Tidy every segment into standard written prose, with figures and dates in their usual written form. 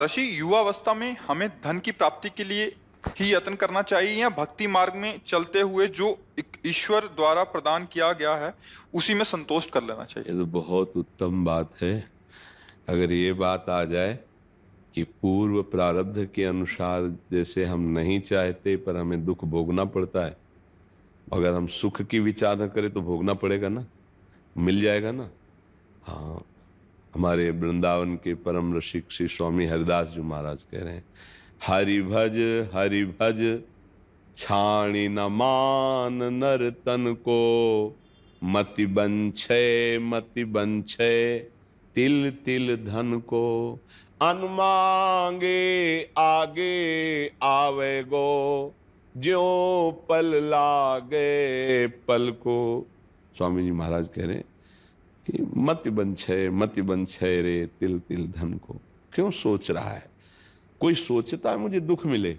ऋषि, युवावस्था में हमें धन की प्राप्ति के लिए ही यत्न करना चाहिए या भक्ति मार्ग में चलते हुए जो ईश्वर द्वारा प्रदान किया गया है उसी में संतोष कर लेना चाहिए। ये तो बहुत उत्तम बात है। अगर ये बात आ जाए कि पूर्व प्रारब्ध के अनुसार जैसे हम नहीं चाहते पर हमें दुख भोगना पड़ता है, अगर हम सुख की विचार न करें तो भोगना पड़ेगा ना, मिल जाएगा ना। हाँ, हमारे वृंदावन के परम रसिक श्री स्वामी हरिदास जी महाराज कह रहे हैं, हरि भज छाणी न मान नर तन को, मति बंछे तिल तिल धन को, अनमांगे आगे आवे गो, ज्यो पल लागे पल को। स्वामी जी महाराज कह रहे हैं कि मति बंछे रे तिल तिल धन को। क्यों सोच रहा है? कोई सोचता है मुझे दुख मिले,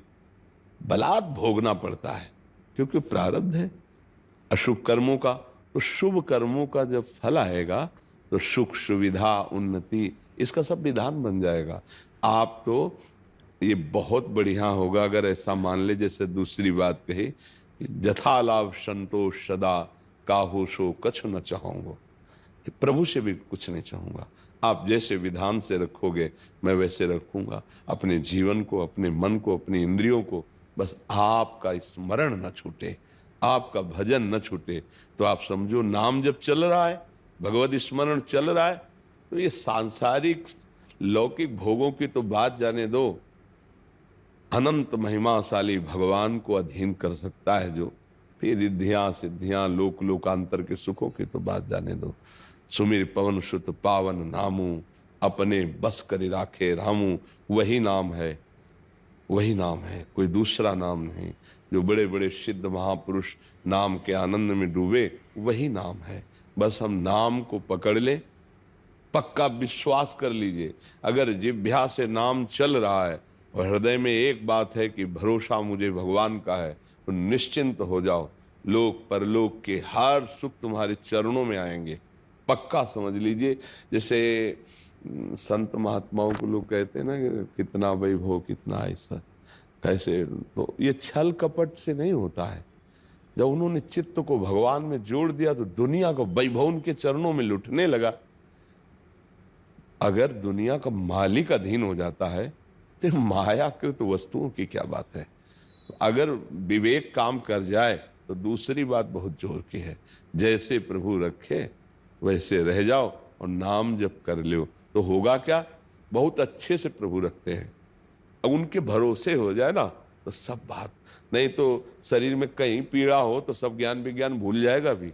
बलात् भोगना पड़ता है, क्योंकि प्रारब्ध है अशुभ कर्मों का। तो शुभ कर्मों का जब फल आएगा तो सुख सुविधा उन्नति इसका सब विधान बन जाएगा। आप तो ये बहुत बढ़िया होगा अगर ऐसा मान ले, जैसे दूसरी बात कही, जथा लाभ संतोष सदा, काहू सो कछु न चाहूंगा, प्रभु से भी कुछ नहीं चाहूंगा। आप जैसे विधान से रखोगे मैं वैसे रखूंगा अपने जीवन को, अपने मन को, अपनी इंद्रियों को। बस आपका स्मरण न छूटे, आपका भजन न छूटे। तो आप समझो, नाम जब चल रहा है, भगवत स्मरण चल रहा है, तो ये सांसारिक लौकिक भोगों की तो बात जाने दो, अनंत महिमाशाली भगवान को अधीन कर सकता है जो, फिर रिद्धियां सिद्धियां लोक लोकांतर के सुखों की तो बात जाने दो। सुमिर पवन सुत पावन नामू, अपने बस कर राखे रामू। वही नाम है, वही नाम है, कोई दूसरा नाम नहीं। जो बड़े बड़े सिद्ध महापुरुष नाम के आनंद में डूबे, वही नाम है। बस हम नाम को पकड़ लें, पक्का विश्वास कर लीजिए। अगर जिह्वा से नाम चल रहा है और हृदय में एक बात है कि भरोसा मुझे भगवान का है, तो निश्चिंत हो जाओ, लोक परलोक के हर सुख तुम्हारे चरणों में आएंगे, पक्का समझ लीजिए। जैसे संत महात्माओं को लोग कहते हैं ना कि कितना वैभव कितना ऐसा कैसे, तो ये छल कपट से नहीं होता है। जब उन्होंने चित्त को भगवान में जोड़ दिया तो दुनिया का वैभव उनके चरणों में लुटने लगा। अगर दुनिया का मालिक अधीन हो जाता है तो मायाकृत वस्तुओं की क्या बात है। अगर विवेक काम कर जाए तो दूसरी बात बहुत जोर की है, जैसे प्रभु रखे वैसे रह जाओ और नाम जप कर लो तो होगा क्या, बहुत अच्छे से प्रभु रखते हैं। अब उनके भरोसे हो जाए ना तो सब बात, नहीं तो शरीर में कहीं पीड़ा हो तो सब ज्ञान विज्ञान भूल जाएगा। भी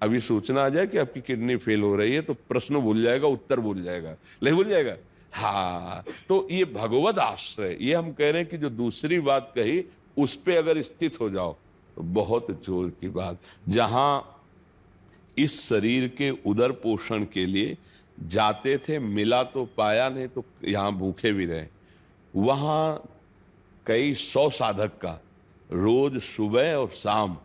अभी सूचना आ जाए कि आपकी किडनी फेल हो रही है तो प्रश्न भूल जाएगा, उत्तर भूल जाएगा, नहीं भूल जाएगा। हाँ, तो ये भगवत आश्रय, ये हम कह रहे हैं कि जो दूसरी बात कही उस पे अगर स्थित हो जाओ तो बहुत जोर की बात। जहां इस शरीर के उदर पोषण के लिए जाते थे, मिला तो पाया, नहीं तो यहां भूखे भी रहे। वहां कई 100 साधक का रोज सुबह और शाम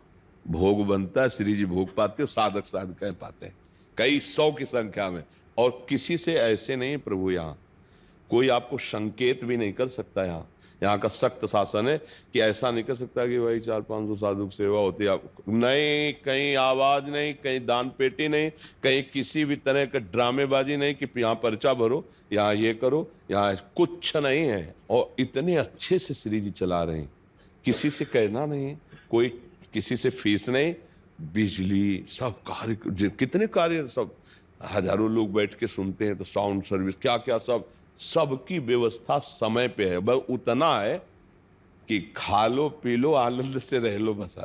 भोग बनता है। श्री जी भोग पाते हो, साधक साधक पाते हैं कई 100 की संख्या में। और किसी से ऐसे नहीं प्रभु, यहाँ कोई आपको संकेत भी नहीं कर सकता। यहाँ का सख्त शासन है कि ऐसा नहीं कर सकता कि भाई 400-500 साधु की सेवा होती है। नहीं, कहीं आवाज नहीं, कहीं दान पेटी नहीं, कहीं किसी भी तरह का ड्रामेबाजी नहीं कि यहाँ पर्चा भरो, यहाँ ये करो, यहाँ कुछ नहीं है। और इतने अच्छे से श्री जी चला रहे हैं, किसी से कहना नहीं, कोई किसी से फीस नहीं, बिजली सब कार्य, कितने कार्य, सब हजारों लोग बैठ के सुनते हैं, तो साउंड सर्विस क्या क्या सबकी व्यवस्था समय पे है। बस उतना है कि खा लो पी लो आनंद से रह लो बस।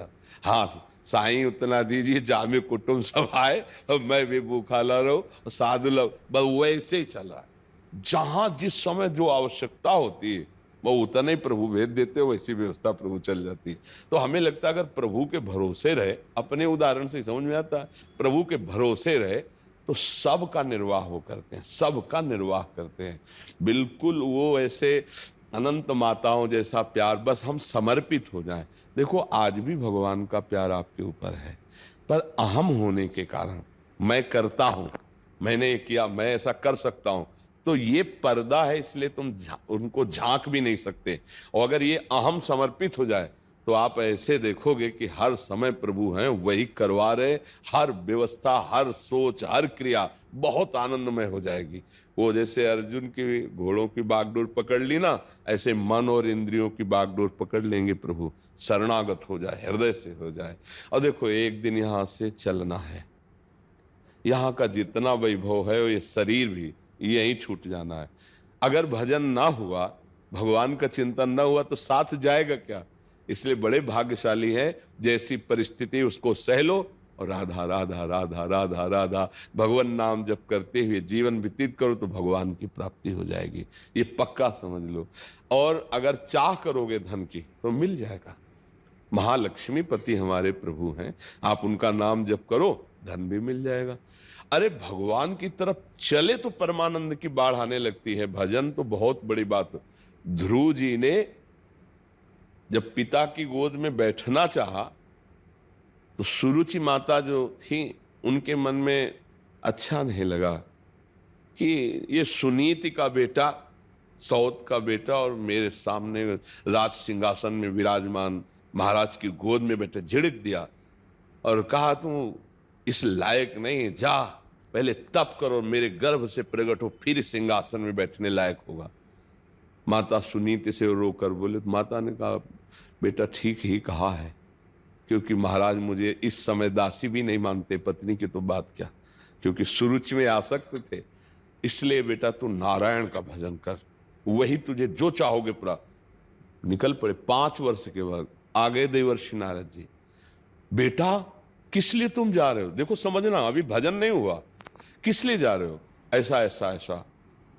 हाँ, साईं उतना दीजिए, जामे कुटुंब सब आए और मैं भी भूखा ला रहूं, साधु लोग, बस वैसे ही चल रहा है। जहां जिस समय जो आवश्यकता होती है वो उतना ही प्रभु भेज देते हो, वैसी व्यवस्था प्रभु चल जाती है। तो हमें लगता है अगर प्रभु के भरोसे रहे, अपने उदाहरण से समझ में आता है, प्रभु के भरोसे रहे तो सबका निर्वाह वो करते हैं, सबका निर्वाह करते हैं। बिल्कुल वो ऐसे अनंत माताओं जैसा प्यार, बस हम समर्पित हो जाएं। देखो आज भी भगवान का प्यार आपके ऊपर है, पर अहम होने के कारण मैं करता हूं, मैंने ये किया, मैं ऐसा कर सकता हूं, तो ये पर्दा है, इसलिए तुम उनको झांक भी नहीं सकते। और अगर ये अहम समर्पित हो जाए तो आप ऐसे देखोगे कि हर समय प्रभु हैं, वही करवा रहे। हर व्यवस्था, हर सोच, हर क्रिया बहुत आनंदमय हो जाएगी। वो जैसे अर्जुन की घोड़ों की बागडोर पकड़ ली ना, ऐसे मन और इंद्रियों की बागडोर पकड़ लेंगे प्रभु। शरणागत हो जाए, हृदय से हो जाए। और देखो, एक दिन यहां से चलना है। यहाँ का जितना वैभव है, ये शरीर भी यहीं छूट जाना है। अगर भजन ना हुआ, भगवान का चिंतन ना हुआ, तो साथ जाएगा क्या? इसलिए बड़े भाग्यशाली है, जैसी परिस्थिति उसको सह लो और राधा राधा राधा राधा राधा भगवान नाम जप करते हुए जीवन व्यतीत करो, तो भगवान की प्राप्ति हो जाएगी। ये पक्का समझ लो। और अगर चाह करोगे धन की, तो मिल जाएगा। महालक्ष्मी पति हमारे प्रभु हैं, आप उनका नाम जप करो, धन भी मिल जाएगा। अरे भगवान की तरफ चले तो परमानंद की बाढ़ आने लगती है। भजन तो बहुत बड़ी बात है। ध्रुव जी ने जब पिता की गोद में बैठना चाहा, तो सुरुचि माता जो थी, उनके मन में अच्छा नहीं लगा कि ये सुनीति का बेटा, सौत का बेटा, और मेरे सामने राज सिंहासन में विराजमान महाराज की गोद में बैठे। झिड़क दिया और कहा, तू इस लायक नहीं, जा पहले तप करो, मेरे गर्भ से प्रकट हो, फिर सिंहासन में बैठने लायक होगा। माता सुनीति से रोकर बोले। तो माता ने कहा, बेटा ठीक ही कहा है, क्योंकि महाराज मुझे इस समय दासी भी नहीं मानते, पत्नी की तो बात क्या, क्योंकि सुरुचि में आसक्त थे। इसलिए बेटा तू नारायण का भजन कर, वही तुझे जो चाहोगे पूरा। निकल पड़े। 5 वर्ष के बाद आगे देवर्षि नारद जी, बेटा किस लिए तुम जा रहे हो? देखो समझना, अभी भजन नहीं हुआ, किस लिए जा रहे हो? ऐसा ऐसा ऐसा।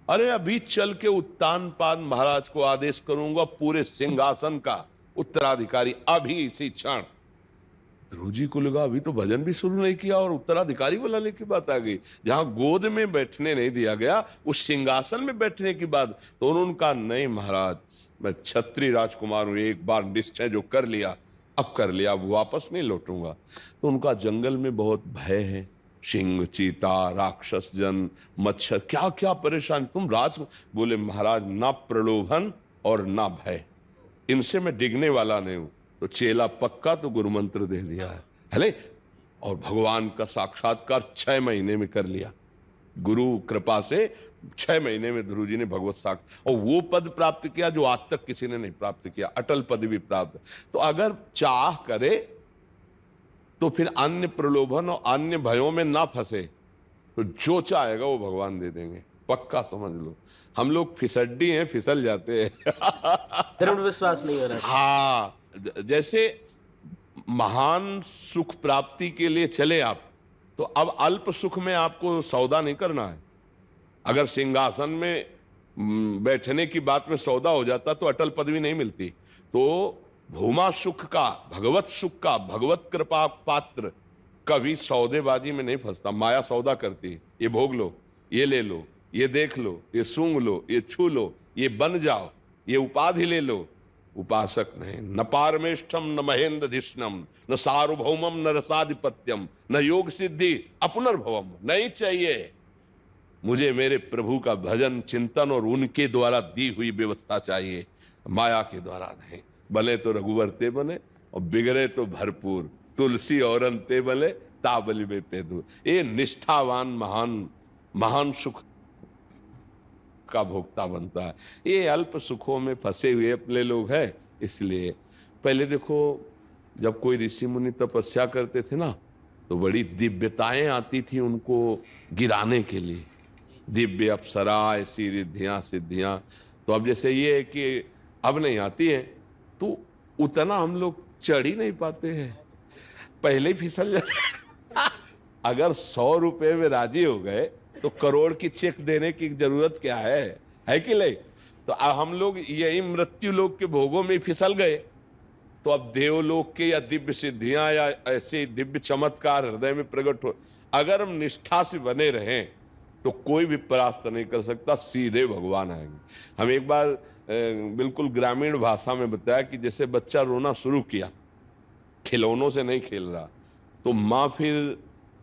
अरे अभी चल के उत्तानपाद महाराज को आदेश करूंगा, पूरे सिंहासन का उत्तराधिकारी अभी इसी क्षण। ध्रुव जी को लगा अभी तो भजन भी शुरू नहीं किया और उत्तराधिकारी बुलाने की बात आ गई। जहां गोद में बैठने नहीं दिया गया, उस सिंहासन में बैठने की बात। तो उन्होंने कहा, नहीं महाराज, मैं क्षत्रिय राजकुमार हूं, एक बार निश्चय जो कर लिया, अब कर लिया, अब वापस नहीं लौटूंगा। तो उनका जंगल में बहुत भय है, सिंह, चीता, राक्षस जन, मच्छर, क्या क्या परेशान। तुम राज बोले, महाराज ना प्रलोभन और ना भय, इनसे मैं डिगने वाला नहीं हूं। तो चेला पक्का, तो गुरु मंत्र दे दिया है हले, और भगवान का साक्षात्कार 6 महीने में कर लिया। गुरु कृपा से 6 महीने में ध्रुव जी ने भगवत साक्ष, और वो पद प्राप्त किया जो आज तक किसी ने नहीं प्राप्त किया, अटल पद भी प्राप्त। तो अगर चाह करे तो फिर अन्य प्रलोभन और अन्य भयों में ना फंसे, तो जो चाहेगा वो भगवान दे देंगे, पक्का समझ लो। हम लोग फिसड्डी हैं, फिसल जाते हैं। दृढ़ विश्वास नहीं हो रहा। हाँ, जैसे महान सुख प्राप्ति के लिए चले आप, तो अब अल्प सुख में आपको सौदा नहीं करना है। अगर सिंहासन में बैठने की बात में सौदा हो जाता तो अटल पदवी नहीं मिलती। तो भूमा सुख का, भगवत सुख का, भगवत कृपा पात्र कभी सौदेबाजी में नहीं फंसता। माया सौदा करती है, ये भोग लो, ये ले लो, ये देख लो, ये सूंघ लो, ये छू लो, ये बन जाओ, ये उपाधि ले लो। उपासक नहीं। न पारमेष्ठम न महेंद्रधिष्णम न सार्वभौमम न रसाधिपत्यम न योग सिद्धि अपुनर्भवम। नहीं चाहिए मुझे, मेरे प्रभु का भजन चिंतन और उनके द्वारा दी हुई व्यवस्था चाहिए, माया के द्वारा नहीं। बने तो रघुवर ते बने और बिगड़े तो भरपूर, तुलसी औरन ते बने ताबली में पेदू। ये निष्ठावान महान महान सुख का भोक्ता बनता है। ये अल्प सुखों में फंसे हुए अपने लोग हैं। इसलिए पहले देखो, जब कोई ऋषि मुनि तपस्या करते थे ना, तो बड़ी दिव्यताएं आती थी उनको गिराने के लिए, दिव्य अप्सरा, ऐसी रिद्धियां सिद्धियां। तो अब जैसे ये है कि अब नहीं आती है, तो उतना हम लोग चढ़ ही नहीं पाते हैं, पहले ही फिसल जाते। अगर 100 रुपए में राजी हो गए तो करोड़ की चेक देने की जरूरत क्या है कि नहीं? तो अब हम लोग यही मृत्यु लोक के भोगों में फिसल गए। तो अब देवलोक के या दिव्य सिद्धियां या ऐसे दिव्य चमत्कार हृदय में प्रकट हो, अगर हम निष्ठा से बने रहें तो कोई भी परास्त नहीं कर सकता, सीधे भगवान आएंगे। हम एक बार बिल्कुल ग्रामीण भाषा में बताया कि जैसे बच्चा रोना शुरू किया, खिलौनों से नहीं खेल रहा, तो माँ फिर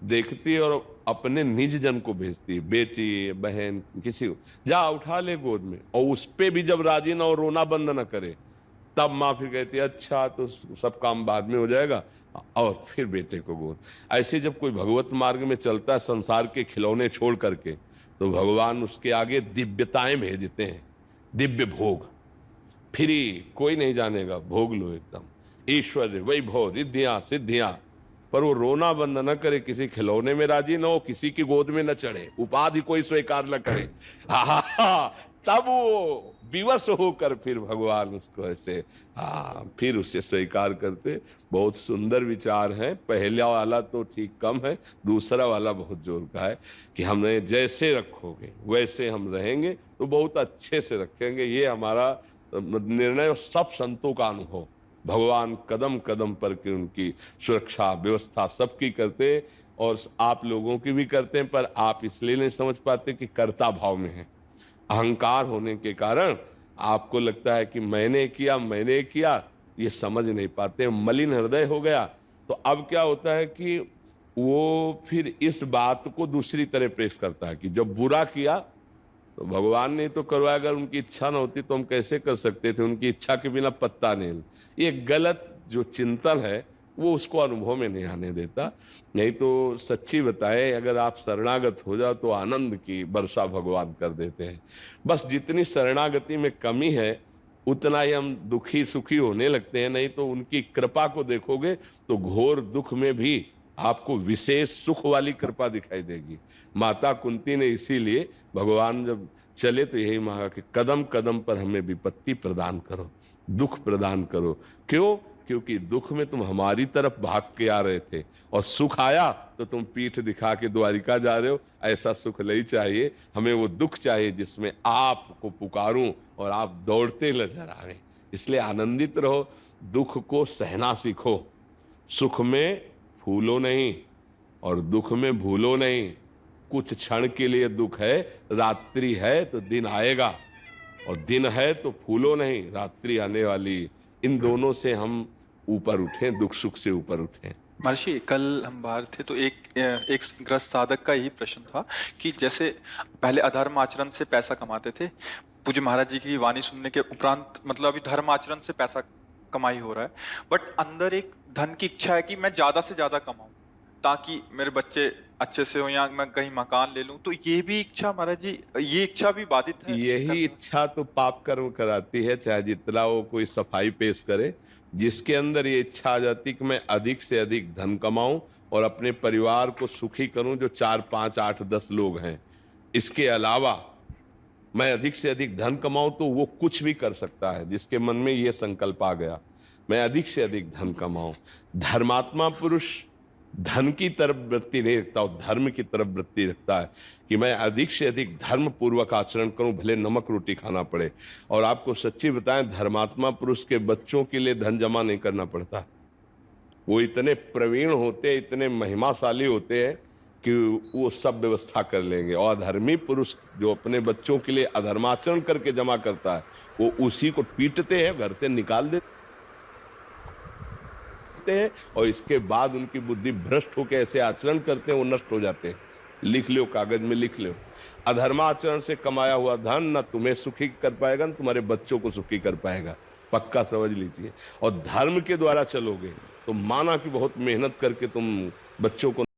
देखती और अपने निज जन को भेजती है, बेटी बहन किसी को, जा उठा ले गोद में, और उस पे भी जब राजी ना हो, रोना बंद ना करे, तब माँ फिर कहती है अच्छा तो सब काम बाद में हो जाएगा, और फिर बेटे को गोद। ऐसे जब कोई भगवत मार्ग में चलता है संसार के खिलौने छोड़ करके, तो भगवान उसके आगे दिव्यताएं भेजते हैं, दिव्य भोग, फ्री, कोई नहीं जानेगा, भोग लो एकदम, ऐश्वर्य वैभव रिद्धियां सिद्धियां, पर वो रोना बंद न करे, किसी खिलौने में राजी न हो, किसी की गोद में न चढ़े, उपाधि कोई स्वीकार न करे, तब वो विवश होकर फिर भगवान उसको ऐसे फिर उसे स्वीकार करते। बहुत सुंदर विचार है। पहला वाला तो ठीक कम है, दूसरा वाला बहुत जोर का है कि हमें जैसे रखोगे वैसे हम रहेंगे, तो बहुत अच्छे से रखेंगे। ये हमारा निर्णय और सब संतों का अनुभव। भगवान कदम कदम पर कि उनकी सुरक्षा व्यवस्था सबकी करते, और आप लोगों की भी करते हैं, पर आप इसलिए नहीं समझ पाते कि कर्ता भाव में है। अहंकार होने के कारण आपको लगता है कि मैंने किया, ये समझ नहीं पाते। मलिन हृदय हो गया तो अब क्या होता है कि वो फिर इस बात को दूसरी तरह पेश करता है कि जब बुरा किया तो भगवान ने तो करवाया, अगर उनकी इच्छा न होती तो हम कैसे कर सकते थे, उनकी इच्छा के बिना पत्ता नहीं। ये गलत जो चिंतन है वो उसको अनुभव में नहीं आने देता। नहीं तो सच्ची बताए, अगर आप शरणागत हो जाओ तो आनंद की वर्षा भगवान कर देते हैं। बस जितनी शरणागति में कमी है उतना ही हम दुखी सुखी होने लगते हैं। नहीं तो उनकी कृपा को देखोगे तो घोर दुख में भी आपको विशेष सुख वाली कृपा दिखाई देगी। माता कुंती ने इसीलिए भगवान जब चले तो यही मांगा कि कदम कदम पर हमें विपत्ति प्रदान करो, दुख प्रदान करो। क्यों? क्योंकि दुख में तुम हमारी तरफ भाग के आ रहे थे, और सुख आया तो तुम पीठ दिखा के द्वारिका जा रहे हो। ऐसा सुख नहीं चाहिए हमें, वो दुख चाहिए जिसमें आपको पुकारूं और आप दौड़ते नजर आए। इसलिए आनंदित रहो, दुख को सहना सीखो। सुख में फूलो नहीं और दुख में भूलो नहीं। कुछ क्षण के लिए दुख है, रात्रि है तो दिन आएगा, और दिन है तो फूलो नहीं, रात्रि आने वाली। इन दोनों से हम ऊपर उठें, दुख सुख से ऊपर उठें। महर्षि, कल हम बाहर थे तो एक ग्रस्त साधक का यही प्रश्न था कि जैसे पहले अधर्म आचरण से पैसा कमाते थे, पूज्य महाराज जी की वाणी सुनने के उपरांत मतलब अभी धर्म आचरण से पैसा कमाई हो रहा है, बट अंदर एक धन की इच्छा है कि मैं ज्यादा से ज्यादा कमाऊं ताकि मेरे बच्चे अच्छे से हो, या मैं कहीं मकान ले लूं। तो ये भी इच्छा महाराज जी, ये इच्छा भी बाधित है? यही इच्छा तो पाप कर्म कराती है, चाहे जितना वो कोई सफाई पेश करे। जिसके अंदर ये इच्छा आ जाती कि मैं अधिक से अधिक धन कमाऊं और अपने परिवार को सुखी करूं, जो 4 5 8 10 लोग हैं, इसके अलावा मैं अधिक से अधिक धन कमाऊं, तो वो कुछ भी कर सकता है। जिसके मन में ये संकल्प आ गया मैं अधिक से अधिक धन कमाऊं। धर्मात्मा पुरुष धन की तरफ वृत्ति नहीं रखता, और धर्म की तरफ वृत्ति रखता है कि मैं अधिक से अधिक धर्म पूर्वक आचरण करूं, भले नमक रोटी खाना पड़े। और आपको सच्ची बताएं, धर्मात्मा पुरुष के बच्चों के लिए धन जमा नहीं करना पड़ता। वो इतने प्रवीण होते, इतने महिमाशाली होते हैं कि वो सब व्यवस्था कर लेंगे। और अधर्मी पुरुष जो अपने बच्चों के लिए अधर्माचरण करके जमा करता है, वो उसी को पीटते हैं, घर से निकाल देते हैं, और इसके बाद उनकी बुद्धि भ्रष्ट होकर ऐसे आचरण करते हैं, वो नष्ट हो जाते हैं। लिख लो, कागज में लिख लो, अधर्माचरण से कमाया हुआ धन न तुम्हें सुखी कर पाएगा, न तुम्हारे बच्चों को सुखी कर पाएगा। पक्का समझ लीजिए। और धर्म के द्वारा चलोगे तो माना कि बहुत मेहनत करके तुम बच्चों को